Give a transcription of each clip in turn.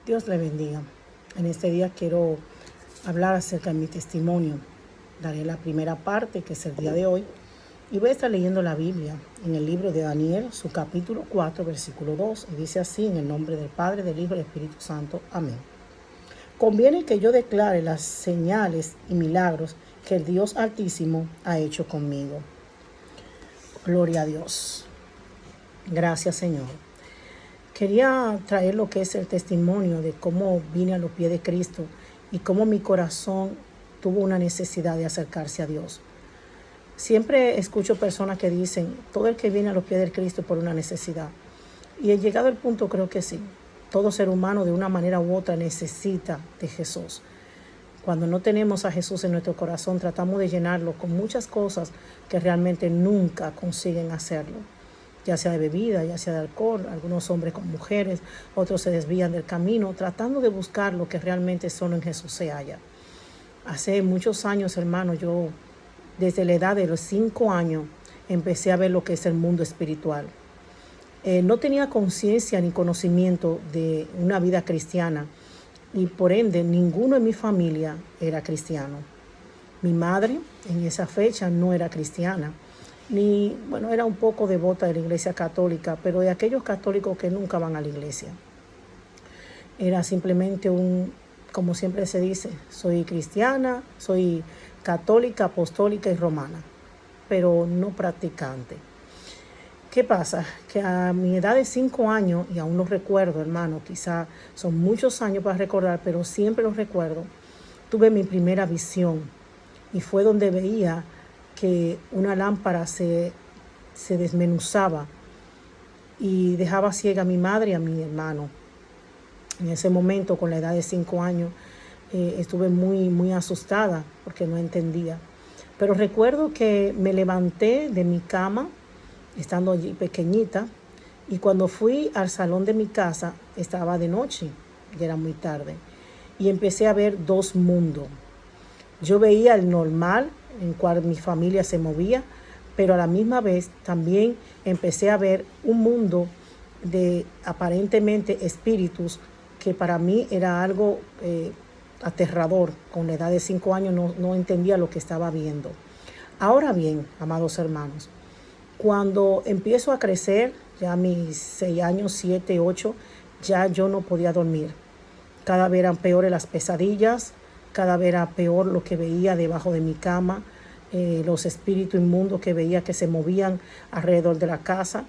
Dios le bendiga. En este día quiero hablar acerca de mi testimonio. Daré la primera parte, que es el día de hoy, y voy a estar leyendo la Biblia en el libro de Daniel, su capítulo 4, versículo 2, y dice así: en el nombre del Padre, del Hijo y del Espíritu Santo. Amén. Conviene que yo declare las señales y milagros que el Dios Altísimo ha hecho conmigo. Gloria a Dios. Gracias, Señor. Quería traer lo que es el testimonio de cómo vine a los pies de Cristo y cómo mi corazón tuvo una necesidad de acercarse a Dios. Siempre escucho personas que dicen, todo el que viene a los pies de Cristo por una necesidad. Y he llegado al punto, creo que sí. Todo ser humano de una manera u otra necesita de Jesús. Cuando no tenemos a Jesús en nuestro corazón, tratamos de llenarlo con muchas cosas que realmente nunca consiguen hacerlo. Ya sea de bebida, ya sea de alcohol, algunos hombres con mujeres, otros se desvían del camino, tratando de buscar lo que realmente solo en Jesús se halla. Hace muchos años, hermano, yo desde la edad de los 5 años empecé a ver lo que es el mundo espiritual. No tenía conciencia ni conocimiento de una vida cristiana y por ende ninguno en mi familia era cristiano. Mi madre en esa fecha no era cristiana. Era un poco devota de la iglesia católica, pero de aquellos católicos que nunca van a la iglesia. Era simplemente como siempre se dice, soy cristiana, soy católica, apostólica y romana, pero no practicante. ¿Qué pasa? Que a mi edad de 5 años, y aún lo recuerdo, hermano, quizá son muchos años para recordar, pero siempre lo recuerdo, tuve mi primera visión y fue donde veía que una lámpara se desmenuzaba y dejaba ciega a mi madre y a mi hermano. En ese momento, con la edad de 5 años, estuve muy asustada porque no entendía. Pero recuerdo que me levanté de mi cama, estando allí pequeñita, y cuando fui al salón de mi casa, estaba de noche, ya era muy tarde, y empecé a ver dos mundos. Yo veía el normal, en cual mi familia se movía, pero a la misma vez también empecé a ver un mundo de aparentemente espíritus que para mí era algo aterrador. Con la edad de 5 años no entendía lo que estaba viendo. Ahora bien, amados hermanos, cuando empiezo a crecer, ya a mis 6 años, 7, 8, ya yo no podía dormir. Cada vez eran peores las pesadillas, cada vez era peor lo que veía debajo de mi cama, los espíritus inmundos que veía que se movían alrededor de la casa.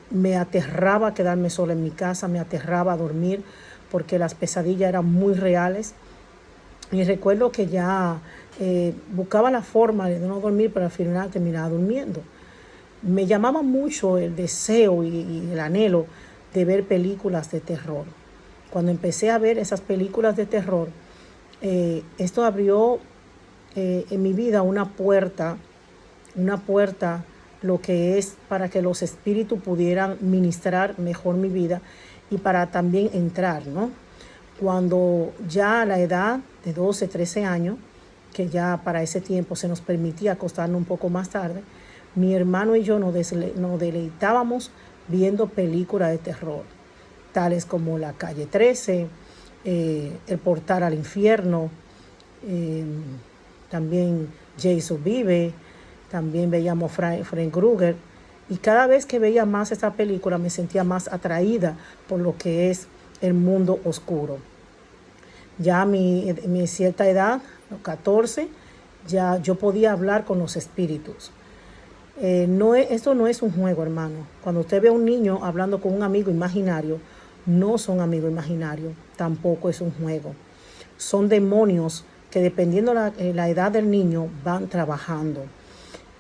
Me aterraba quedarme sola en mi casa, me aterraba dormir porque las pesadillas eran muy reales. Y recuerdo que ya buscaba la forma de no dormir, pero al final terminaba durmiendo. Me llamaba mucho el deseo y el anhelo de ver películas de terror. Cuando empecé a ver esas películas de terror, esto abrió en mi vida una puerta, lo que es para que los espíritus pudieran ministrar mejor mi vida y para también entrar, ¿no? Cuando ya a la edad de 12, 13 años, que ya para ese tiempo se nos permitía acostarnos un poco más tarde, mi hermano y yo nos deleitábamos viendo películas de terror, tales como La Calle 13, El Portal al Infierno, también Jason Vive, también veíamos Frank Krueger, y cada vez que veía más esta película me sentía más atraída por lo que es el mundo oscuro. Ya a mi cierta edad, los 14, ya yo podía hablar con los espíritus. Esto no es un juego, hermano. Cuando usted ve a un niño hablando con un amigo imaginario, no son amigos imaginarios, tampoco es un juego. Son demonios que dependiendo la edad del niño van trabajando.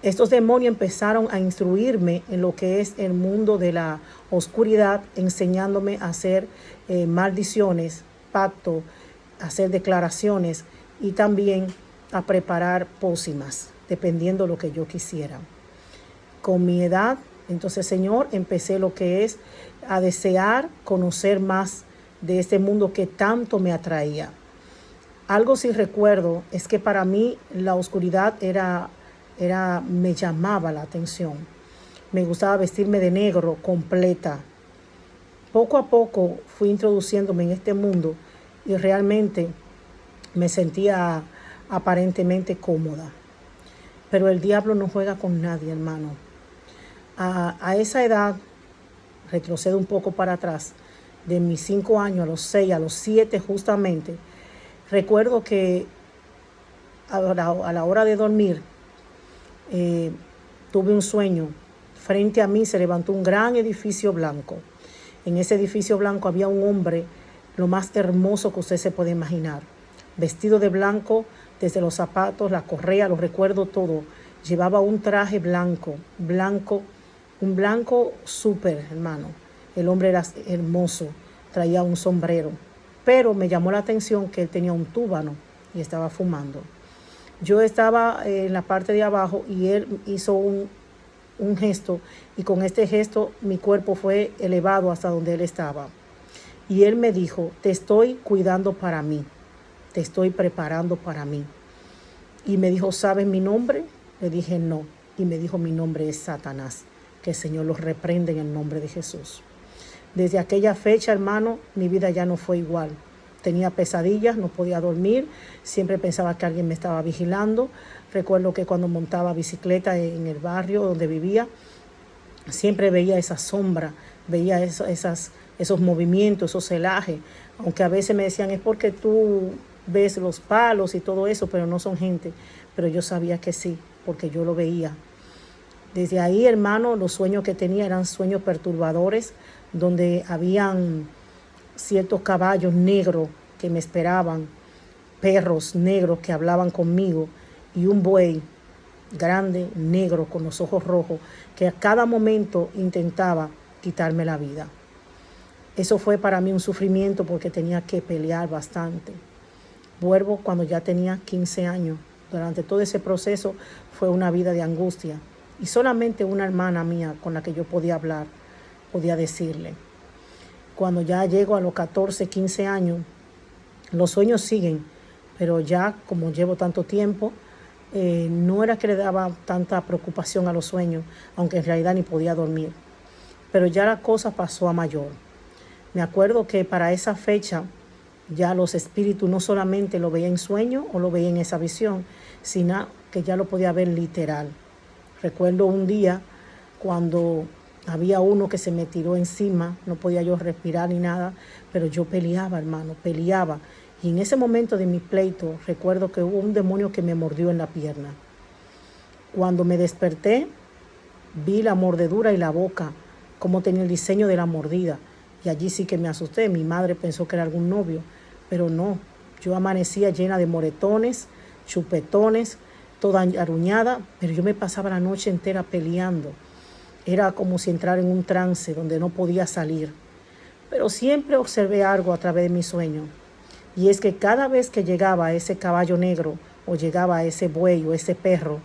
Estos demonios empezaron a instruirme en lo que es el mundo de la oscuridad, enseñándome a hacer maldiciones, pactos, hacer declaraciones y también a preparar pócimas, dependiendo lo que yo quisiera. Con mi edad, entonces, Señor, empecé lo que es a desear conocer más de este mundo que tanto me atraía. Algo sí recuerdo es que para mí la oscuridad me llamaba la atención. Me gustaba vestirme de negro completa, poco a poco fui introduciéndome en este mundo y realmente me sentía aparentemente cómoda. Pero el diablo no juega con nadie, hermano. A esa edad, retrocedo un poco para atrás, de mis 5 años a los 6, a los 7 justamente, recuerdo que a la hora de dormir tuve un sueño. Frente a mí se levantó un gran edificio blanco. En ese edificio blanco había un hombre, lo más hermoso que usted se puede imaginar, vestido de blanco, desde los zapatos, la correa, lo recuerdo todo. Llevaba un traje blanco, un blanco súper, hermano. El hombre era hermoso, traía un sombrero, pero me llamó la atención que él tenía un túbano y estaba fumando. Yo estaba en la parte de abajo y él hizo un gesto, y con este gesto mi cuerpo fue elevado hasta donde él estaba. Y él me dijo: te estoy cuidando para mí, te estoy preparando para mí. Y me dijo: ¿sabes mi nombre? Le dije: no. Y me dijo: mi nombre es Satanás. Que el Señor los reprenda en el nombre de Jesús. Desde aquella fecha, hermano, mi vida ya no fue igual. Tenía pesadillas, no podía dormir, siempre pensaba que alguien me estaba vigilando. Recuerdo que cuando montaba bicicleta en el barrio donde vivía, siempre veía esa sombra, veía esos movimientos, esos celajes, aunque a veces me decían: es porque tú ves los palos y todo eso, pero no son gente. Pero yo sabía que sí, porque yo lo veía. Desde ahí, hermano, los sueños que tenía eran sueños perturbadores, donde habían ciertos caballos negros que me esperaban, perros negros que hablaban conmigo y un buey grande, negro, con los ojos rojos, que a cada momento intentaba quitarme la vida. Eso fue para mí un sufrimiento porque tenía que pelear bastante. Vuelvo cuando ya tenía 15 años. Durante todo ese proceso fue una vida de angustia. Y solamente una hermana mía con la que yo podía hablar, podía decirle. Cuando ya llego a los 14, 15 años, los sueños siguen, pero ya como llevo tanto tiempo, no era que le daba tanta preocupación a los sueños, aunque en realidad ni podía dormir. Pero ya la cosa pasó a mayor. Me acuerdo que para esa fecha ya los espíritus no solamente lo veía en sueño o lo veía en esa visión, sino que ya lo podía ver literal. Recuerdo un día cuando había uno que se me tiró encima, no podía yo respirar ni nada, pero yo peleaba, hermano, peleaba. Y en ese momento de mi pleito, recuerdo que hubo un demonio que me mordió en la pierna. Cuando me desperté, vi la mordedura y la boca, cómo tenía el diseño de la mordida. Y allí sí que me asusté. Mi madre pensó que era algún novio, pero no. Yo amanecía llena de moretones, chupetones, toda aruñada, pero yo me pasaba la noche entera peleando. Era como si entrara en un trance donde no podía salir. Pero siempre observé algo a través de mi sueño. Y es que cada vez que llegaba ese caballo negro o llegaba ese buey o ese perro,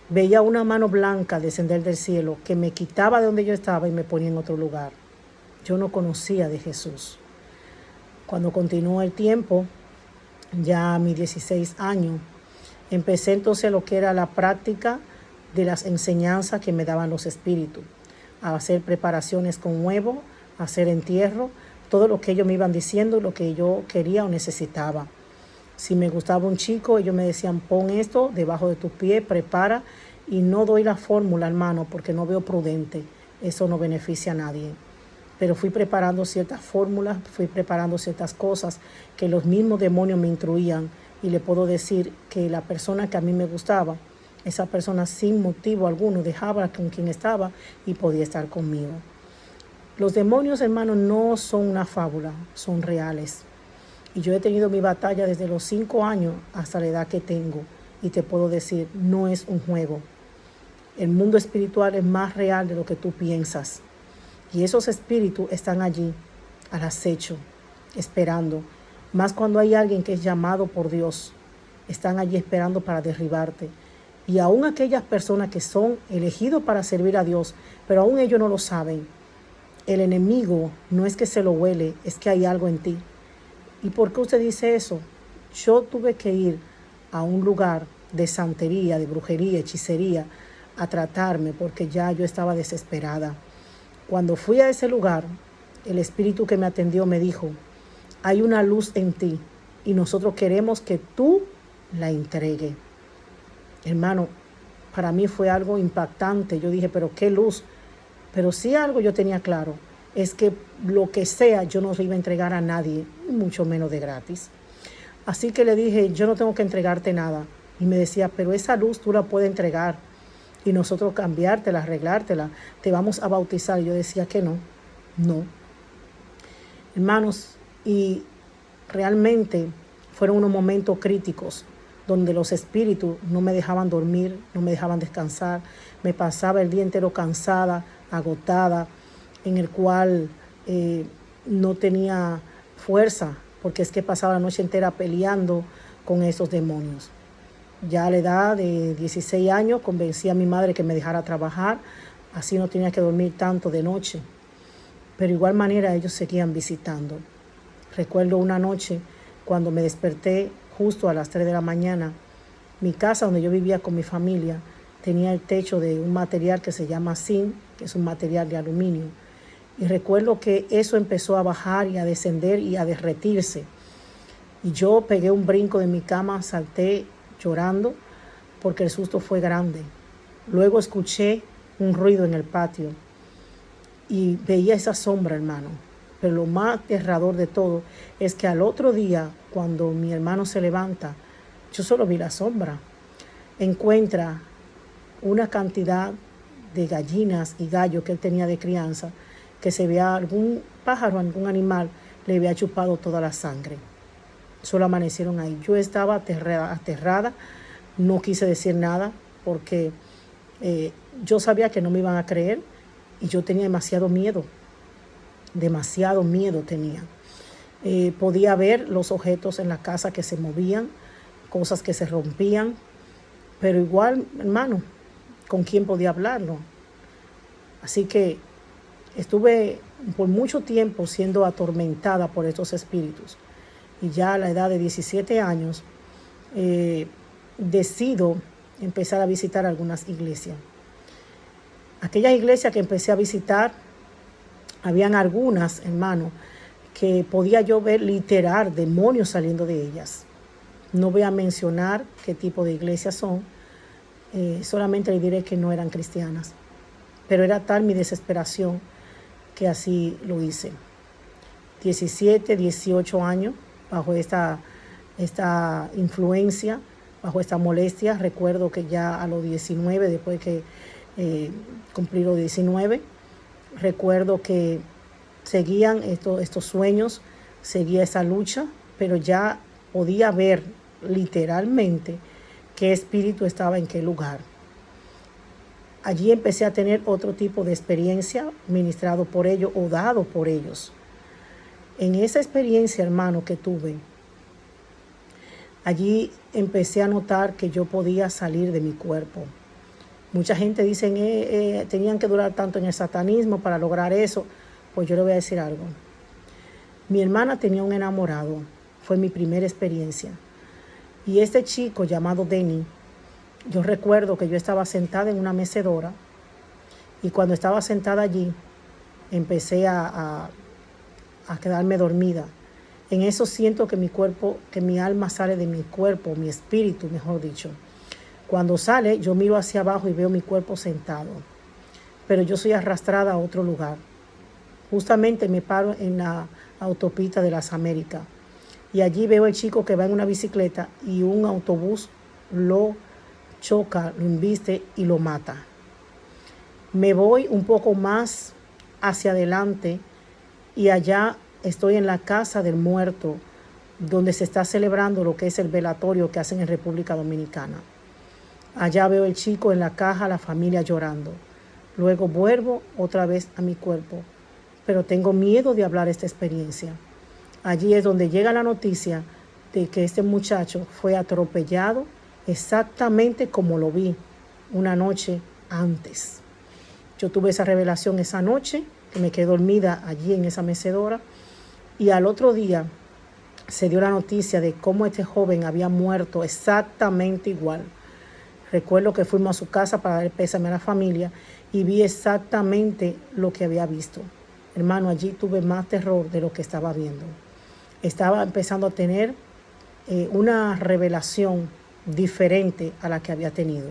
veía una mano blanca descender del cielo que me quitaba de donde yo estaba y me ponía en otro lugar. Yo no conocía de Jesús. Cuando continuó el tiempo, ya a mis 16 años, empecé entonces lo que era la práctica de las enseñanzas que me daban los espíritus, a hacer preparaciones con huevo, a hacer entierro, todo lo que ellos me iban diciendo, lo que yo quería o necesitaba. Si me gustaba un chico, ellos me decían: pon esto debajo de tu pie, prepara, y no doy la fórmula, hermano, porque no veo prudente, eso no beneficia a nadie. Pero fui preparando ciertas fórmulas, fui preparando ciertas cosas que los mismos demonios me instruían, y le puedo decir que la persona que a mí me gustaba, esa persona sin motivo alguno dejaba con quien estaba y podía estar conmigo. Los demonios, hermanos, no son una fábula, son reales. Y yo he tenido mi batalla desde los 5 años hasta la edad que tengo. Y te puedo decir, no es un juego. El mundo espiritual es más real de lo que tú piensas. Y esos espíritus están allí, al acecho, esperando. Más cuando hay alguien que es llamado por Dios, están allí esperando para derribarte. Y aún aquellas personas que son elegidos para servir a Dios, pero aún ellos no lo saben. El enemigo no es que se lo huele, es que hay algo en ti. ¿Y por qué usted dice eso? Yo tuve que ir a un lugar de santería, de brujería, hechicería, a tratarme porque ya yo estaba desesperada. Cuando fui a ese lugar, el espíritu que me atendió me dijo, hay una luz en ti y nosotros queremos que tú la entregues. Hermano, para mí fue algo impactante. Yo dije, pero qué luz. Pero sí algo yo tenía claro, es que lo que sea yo no se iba a entregar a nadie, mucho menos de gratis. Así que le dije, yo no tengo que entregarte nada. Y me decía, pero esa luz tú la puedes entregar y nosotros cambiártela, arreglártela, te vamos a bautizar. Y yo decía que no. Hermanos, y realmente fueron unos momentos críticos donde los espíritus no me dejaban dormir, no me dejaban descansar. Me pasaba el día entero cansada, agotada, en el cual no tenía fuerza, porque es que pasaba la noche entera peleando con esos demonios. Ya a la edad de 16 años convencí a mi madre que me dejara trabajar, así no tenía que dormir tanto de noche. Pero de igual manera ellos seguían visitando. Recuerdo una noche cuando me desperté justo a las 3 de la mañana, mi casa donde yo vivía con mi familia tenía el techo de un material que se llama zinc, que es un material de aluminio. Y recuerdo que eso empezó a bajar y a descender y a derretirse. Y yo pegué un brinco de mi cama, salté llorando porque el susto fue grande. Luego escuché un ruido en el patio y veía esa sombra, hermano. Pero lo más aterrador de todo es que al otro día, cuando mi hermano se levanta, yo solo vi la sombra. Encuentra una cantidad de gallinas y gallos que él tenía de crianza, que se veía algún pájaro, algún animal, le había chupado toda la sangre. Solo amanecieron ahí. Yo estaba aterrada, no quise decir nada porque yo sabía que no me iban a creer y yo tenía demasiado miedo tenía. Podía ver los objetos en la casa que se movían, cosas que se rompían, pero igual, hermano, ¿con quién podía hablarlo? Así que estuve por mucho tiempo siendo atormentada por estos espíritus. Y ya a la edad de 17 años decido empezar a visitar algunas iglesias. Aquellas iglesias que empecé a visitar, habían algunas, hermano, que podía yo ver literal demonios saliendo de ellas. No voy a mencionar qué tipo de iglesias son, solamente le diré que no eran cristianas. Pero era tal mi desesperación que así lo hice. 17, 18 años bajo esta influencia, bajo esta molestia. Recuerdo que ya a los 19, después que cumplí los 19, recuerdo que seguían estos sueños, seguía esa lucha, pero ya podía ver literalmente qué espíritu estaba en qué lugar. Allí empecé a tener otro tipo de experiencia ministrado por ellos o dado por ellos. En esa experiencia, hermano, que tuve, allí empecé a notar que yo podía salir de mi cuerpo. Mucha gente dice tenían que durar tanto en el satanismo para lograr eso. Pues yo le voy a decir algo. Mi hermana tenía un enamorado. Fue mi primera experiencia. Y este chico llamado Denny, yo recuerdo que yo estaba sentada en una mecedora y cuando estaba sentada allí empecé a quedarme dormida. En eso siento que mi cuerpo, que mi alma sale de mi cuerpo, mi espíritu, mejor dicho. Cuando sale, yo miro hacia abajo y veo mi cuerpo sentado. Pero yo soy arrastrada a otro lugar. Justamente me paro en la autopista de las Américas. Y allí veo al chico que va en una bicicleta y un autobús lo choca, lo embiste y lo mata. Me voy un poco más hacia adelante y allá estoy en la casa del muerto, donde se está celebrando lo que es el velatorio que hacen en República Dominicana. Allá veo el chico en la caja, la familia llorando. Luego vuelvo otra vez a mi cuerpo, pero tengo miedo de hablar esta experiencia. Allí es donde llega la noticia de que este muchacho fue atropellado exactamente como lo vi una noche antes. Yo tuve esa revelación esa noche, que me quedé dormida allí en esa mecedora, y al otro día se dio la noticia de cómo este joven había muerto exactamente igual. Recuerdo que fuimos a su casa para dar pésame a la familia y vi exactamente lo que había visto. hermano, allí tuve más terror de lo que estaba viendo. Estaba empezando a tener una revelación diferente a la que había tenido,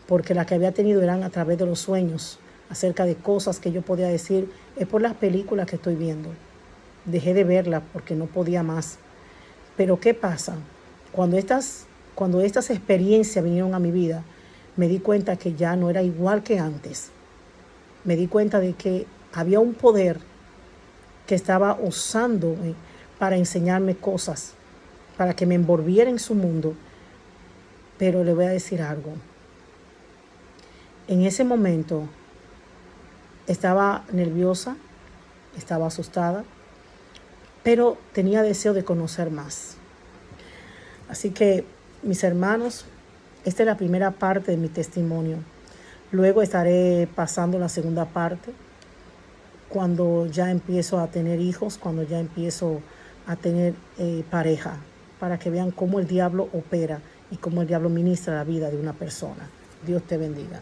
porque la que había tenido eran a través de los sueños, acerca de cosas que yo podía decir, es por las películas que estoy viendo. Dejé de verlas porque no podía más. Pero ¿qué pasa? Cuando estas experiencias vinieron a mi vida, me di cuenta que ya no era igual que antes. Me di cuenta de que había un poder que estaba usándome para enseñarme cosas, para que me envolviera en su mundo. Pero le voy a decir algo. En ese momento estaba nerviosa, estaba asustada, pero tenía deseo de conocer más. Así que, mis hermanos, esta es la primera parte de mi testimonio. Luego estaré pasando la segunda parte, cuando ya empiezo a tener hijos, cuando ya empiezo a tener pareja, para que vean cómo el diablo opera y cómo el diablo ministra la vida de una persona. Dios te bendiga.